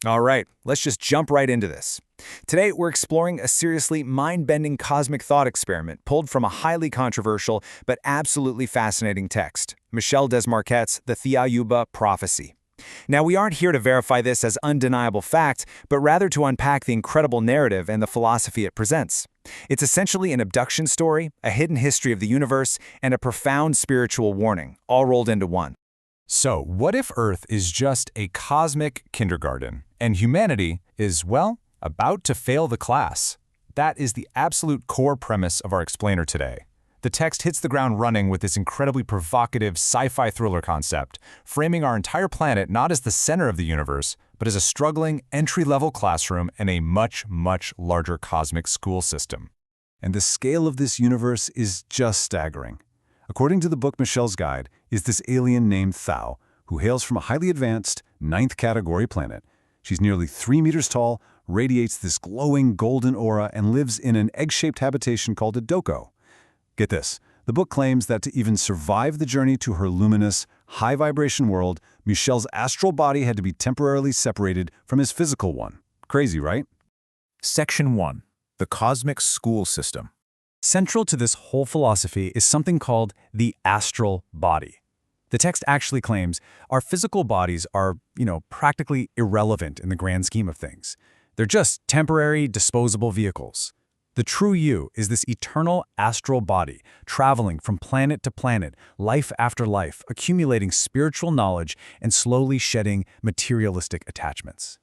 All right, let's just jump right into this. Today, we're exploring a seriously mind-bending cosmic thought experiment pulled from a highly controversial but absolutely fascinating text, Michel Desmarquet's The Thiaoouba Prophecy. Now, we aren't here to verify this as undeniable fact, but rather to unpack the incredible narrative and the philosophy it presents. It's essentially an abduction story, a hidden history of the universe, and a profound spiritual warning, all rolled into one. So, what if Earth is just a cosmic kindergarten, and humanity is, well, about to fail the class? That is the absolute core premise of our explainer today. The text hits the ground running with this incredibly provocative sci-fi thriller concept, framing our entire planet not as the center of the universe, but as a struggling entry-level classroom in a much, much larger cosmic school system. And the scale of this universe is just staggering. According to the book Michel's Guide, is this alien named Thao, who hails from a highly advanced, 9th category planet. She's nearly 3 meters tall, radiates this glowing golden aura, and lives in an egg-shaped habitation called a doko. Get this, the book claims that to even survive the journey to her luminous, high-vibration world, Michel's astral body had to be temporarily separated from his physical one. Crazy, right? Section 1. The Cosmic School System. Central to this whole philosophy is something called the astral body. The text actually claims our physical bodies are, practically irrelevant in the grand scheme of things. They're just temporary, disposable vehicles. The true you is this eternal astral body, traveling from planet to planet, life after life, accumulating spiritual knowledge and slowly shedding materialistic attachments.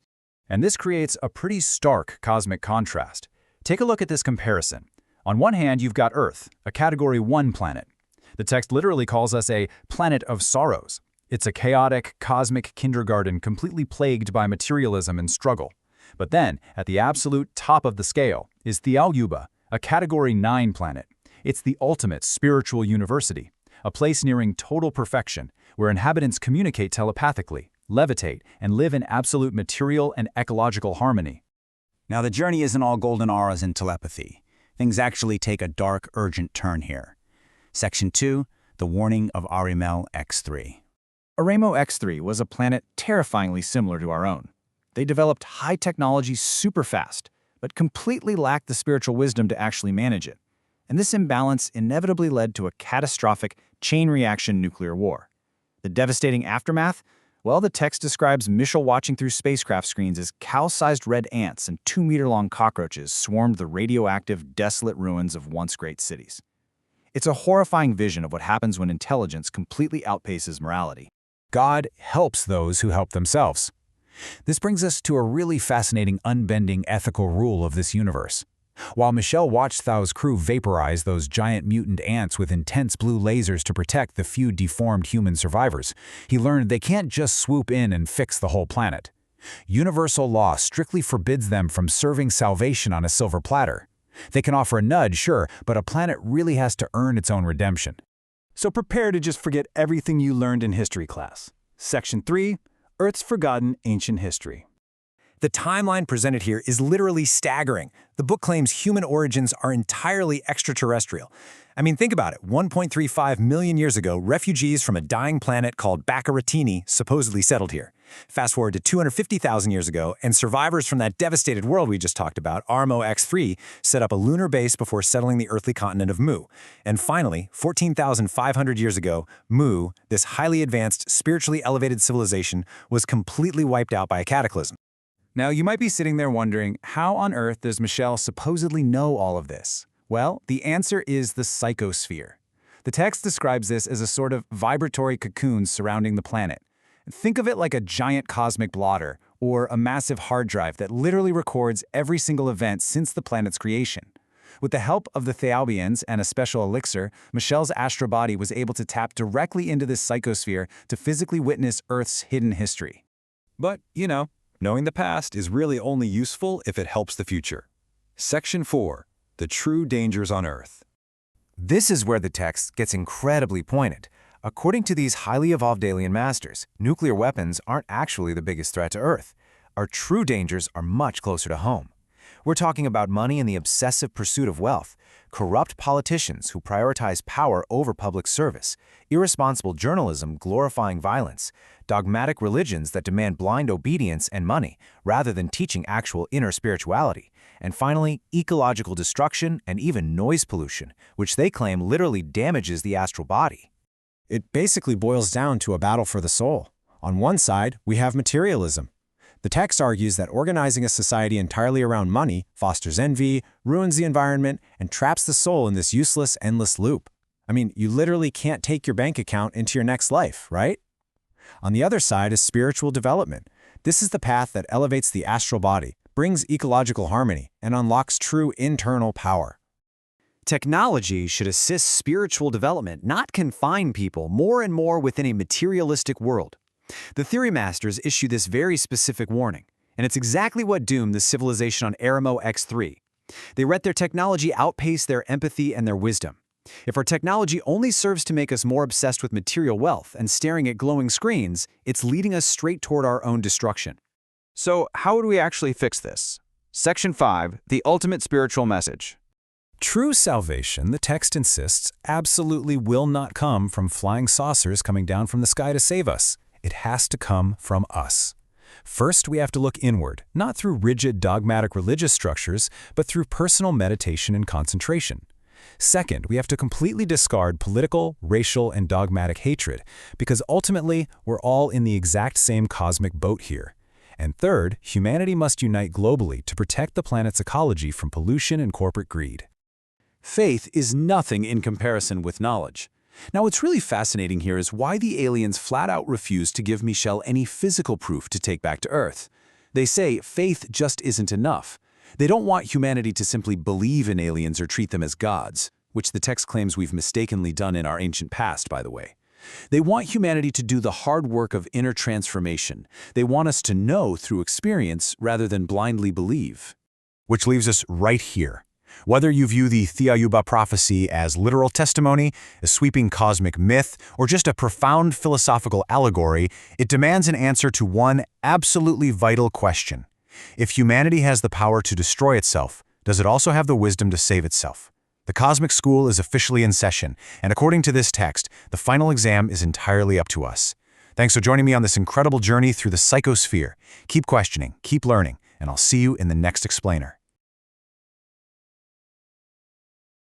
And this creates a pretty stark cosmic contrast. Take a look at this comparison. On one hand, you've got Earth, a Category 1 planet. The text literally calls us a planet of sorrows. It's a chaotic, cosmic kindergarten completely plagued by materialism and struggle. But then, at the absolute top of the scale, is Thiaoouba, a Category 9 planet. It's the ultimate spiritual university, a place nearing total perfection, where inhabitants communicate telepathically, levitate, and live in absolute material and ecological harmony. Now, the journey isn't all golden auras and telepathy. Things actually take a dark, urgent turn here. Section 2, the warning of Arimel X3. Aremo X3 was a planet terrifyingly similar to our own. They developed high technology super fast, but completely lacked the spiritual wisdom to actually manage it. And this imbalance inevitably led to a catastrophic chain reaction nuclear war. The devastating aftermath? Well, the text describes Michel watching through spacecraft screens as cow-sized red ants and 2-meter-long cockroaches swarmed the radioactive, desolate ruins of once great cities. It's a horrifying vision of what happens when intelligence completely outpaces morality. God helps those who help themselves. This brings us to a really fascinating, unbending ethical rule of this universe. While Michel watched Thao's crew vaporize those giant mutant ants with intense blue lasers to protect the few deformed human survivors, he learned they can't just swoop in and fix the whole planet. Universal law strictly forbids them from serving salvation on a silver platter. They can offer a nudge, sure, but a planet really has to earn its own redemption. So prepare to just forget everything you learned in history class. Section 3, Earth's Forgotten Ancient History. The timeline presented here is literally staggering. The book claims human origins are entirely extraterrestrial. I mean, think about it. 1.35 million years ago, refugees from a dying planet called Baccaratini supposedly settled here. Fast forward to 250,000 years ago, and survivors from that devastated world we just talked about, Armo X3, set up a lunar base before settling the earthly continent of Mu. And finally, 14,500 years ago, Mu, this highly advanced, spiritually elevated civilization, was completely wiped out by a cataclysm. Now, you might be sitting there wondering, how on earth does Michel supposedly know all of this? Well, the answer is the psychosphere. The text describes this as a sort of vibratory cocoon surrounding the planet. Think of it like a giant cosmic blotter or a massive hard drive that literally records every single event since the planet's creation. With the help of the Thiaoubians and a special elixir, Michel's astral body was able to tap directly into this psychosphere to physically witness Earth's hidden history. But, knowing the past is really only useful if it helps the future. Section 4. The True Dangers on Earth. This is where the text gets incredibly pointed. According to these highly evolved alien masters, nuclear weapons aren't actually the biggest threat to Earth. Our true dangers are much closer to home. We're talking about money and the obsessive pursuit of wealth, corrupt politicians who prioritize power over public service, irresponsible journalism glorifying violence, dogmatic religions that demand blind obedience and money rather than teaching actual inner spirituality, and finally, ecological destruction and even noise pollution, which they claim literally damages the astral body. It basically boils down to a battle for the soul. On one side, we have materialism. The text argues that organizing a society entirely around money fosters envy, ruins the environment, and traps the soul in this useless, endless loop. I mean, you literally can't take your bank account into your next life, right? On the other side is spiritual development. This is the path that elevates the astral body, brings ecological harmony, and unlocks true internal power. Technology should assist spiritual development, not confine people more and more within a materialistic world. The theory masters issue this very specific warning, and it's exactly what doomed the civilization on Arimo X3. They let their technology outpace their empathy and their wisdom. If our technology only serves to make us more obsessed with material wealth and staring at glowing screens, it's leading us straight toward our own destruction. So, how would we actually fix this? Section 5, the ultimate spiritual message. True salvation, the text insists, absolutely will not come from flying saucers coming down from the sky to save us. It has to come from us. First, we have to look inward, not through rigid dogmatic religious structures, but through personal meditation and concentration. Second, we have to completely discard political, racial, and dogmatic hatred, because ultimately, we're all in the exact same cosmic boat here. And third, humanity must unite globally to protect the planet's ecology from pollution and corporate greed. Faith is nothing in comparison with knowledge. Now, what's really fascinating here is why the aliens flat out refuse to give Michel any physical proof to take back to Earth. They say faith just isn't enough. They don't want humanity to simply believe in aliens or treat them as gods, which the text claims we've mistakenly done in our ancient past, by the way. They want humanity to do the hard work of inner transformation. They want us to know through experience rather than blindly believe. Which leaves us right here. Whether you view the Thiaoouba Prophecy as literal testimony, a sweeping cosmic myth, or just a profound philosophical allegory, it demands an answer to one absolutely vital question. If humanity has the power to destroy itself, does it also have the wisdom to save itself? The Cosmic School is officially in session, and according to this text, the final exam is entirely up to us. Thanks for joining me on this incredible journey through the psychosphere. Keep questioning, keep learning, and I'll see you in the next explainer.